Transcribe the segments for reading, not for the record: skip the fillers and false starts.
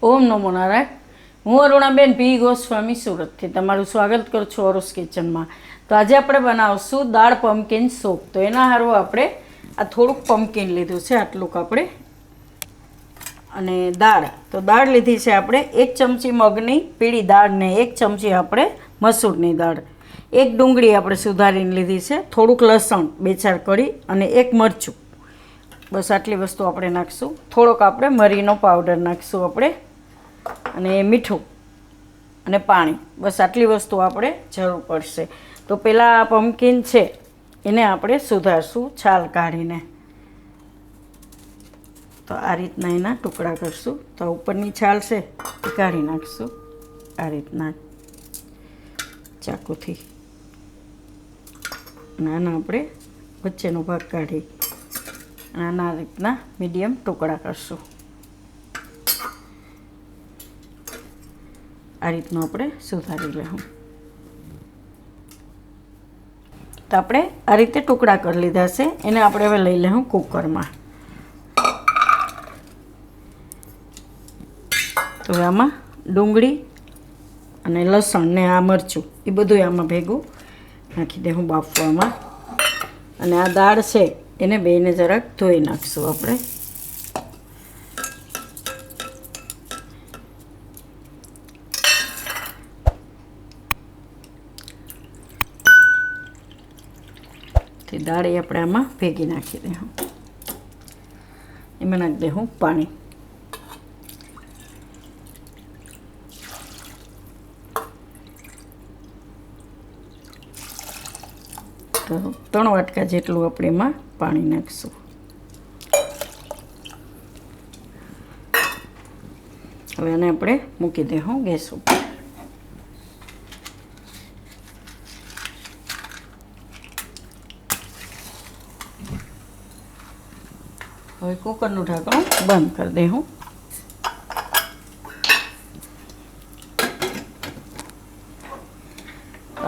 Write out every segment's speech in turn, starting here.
ઓમ નમો નારાયણ. હું અરુણાબેન પી ગોસ્વામી સુરતથી તમારું સ્વાગત કરું છું અરુસ કિચનમાં. તો આજે આપણે બનાવશું દાળ પમ્પકિન સૂપ. તો એના હારું આપણે આ થોડુંક પમ્પકિન લીધું છે, આટલુંક આપણે, અને દાળ. તો દાળ લીધી છે આપણે 1 ચમચી મગની પીળી દાળ ને 1 ચમચી આપણે મસૂરની દાળ. 1 ડુંગળી આપણે સુધારીને લીધી છે, થોડુંક લસણ, 2-4 કળી અને 1 મરચું. બસ આટલી વસ્તુ આપણે નાખીશું. થોડોક આપણે મરીનો પાવડર નાખીશું આપણે, અને મીઠું અને પાણી. બસ આટલી વસ્તુ આપણે જરૂર પડશે. તો પહેલાં આ પમ્પકિન છે એને આપણે સુધારશું છાલ કાઢીને. તો આ રીતના એના ટુકડા કરશું. તો ઉપરની છાલ છે એ કાઢી નાખીશું આ રીતના ચાકુથી. અને આના આપણે વચ્ચેનો ભાગ કાઢી આના રીતના મીડિયમ ટુકડા કરશું. આ રીતનું આપણે સુધારી લેવું. તો આપણે આ રીતે ટુકડા કરી લીધા છે. એને આપણે હવે લઈ લેવું કુકરમાં. તો આમાં ડુંગળી અને લસણ ને આ મરચું એ બધું આમાં ભેગું નાખી દેવું બાફવામાં. અને આ દાળ છે એને બેને જરાક ધોઈ નાખીશું આપણે. તે દાળ આપણે આમાં ભેગી નાખી દેવું. એમાં નાખી દેવું પાણી. તો 3 વાટકા જેટલું આપણે એમાં પાણી નાખીશું. હવે એને આપણે મૂકી દેવું ગેસ ઉપર. હવે કુકરનું ઢાંકણું બંધ કરી દેવું.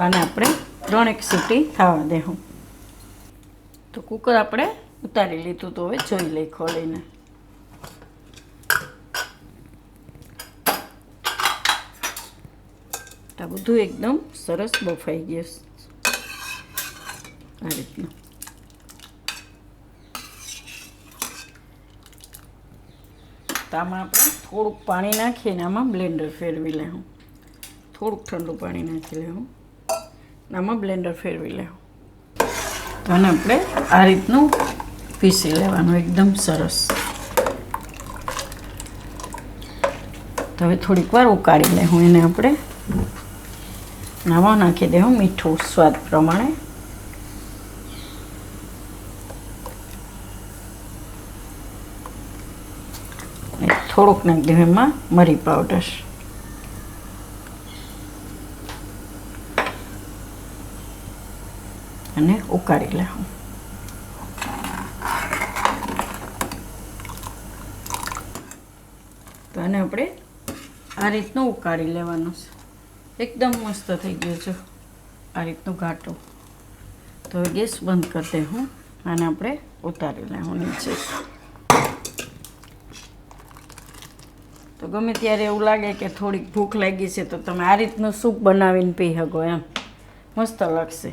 આને આપણે 3 સીટી થવા દેવું. તો કુકર આપણે ઉતારી લીધું. તો હવે જોઈ લઈ ખોલીને. આ બધું એકદમ સરસ બફાઈ ગયું આ રીતનું. તો આમાં આપણે થોડુંક પાણી નાખીને આમાં બ્લેન્ડર ફેરવી લેવું. થોડુંક ઠંડુ પાણી નાખી લેવું. આમાં બ્લેન્ડર ફેરવી લેવું. તો આને આપણે આ રીતનું પીસી લેવાનું એકદમ સરસ. તો હવે થોડીક વાર ઉકાળી લેવું એને આપણે. આમાં નાખી દેવું મીઠું સ્વાદ પ્રમાણે. થોડુંક નાખી દેવું એમાં મરી પાવડર. અને ઉકાળી લેવું. તો આને આપણે આ રીતનું ઉકાળી લેવાનું છે. એકદમ મસ્ત થઈ ગયું છે આ રીતનું ઘાટું. તો હવે ગેસ બંધ કરી દેવું. આને આપણે ઉતારી લેવું નીચે. તો ગમે ત્યારે એવું લાગે કે થોડીક ભૂખ લાગી છે તો તમે આ રીતનું સૂપ બનાવીને પી શકો એમ. મસ્ત લાગશે.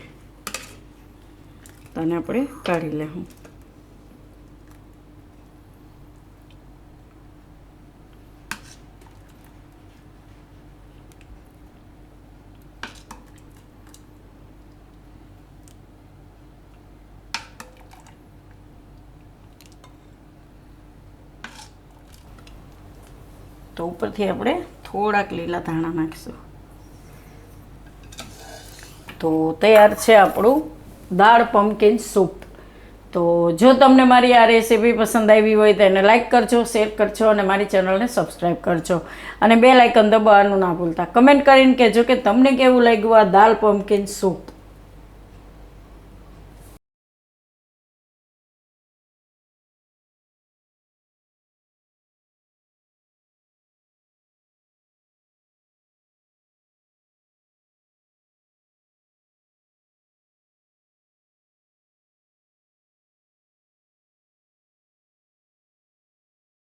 તો આને આપણે કાઢી લેવું. તો ઉપરથી આપણે થોડાક લીલા ધાણા નાખીશું. તો તૈયાર છે આપણું દાળ પમ્પકિન સૂપ. તો જો તમને મારી આ રેસીપી પસંદ આવી હોય તો એને લાઈક કરજો, શેર કરજો અને મારી ચેનલને સબસ્ક્રાઈબ કરજો. અને બેલ આઇકન દબાવવાનું ના ભૂલતા. કમેન્ટ કરીને કહેજો કે તમને કેવું લાગ્યું આ દાળ પમ્પકિન સૂપ.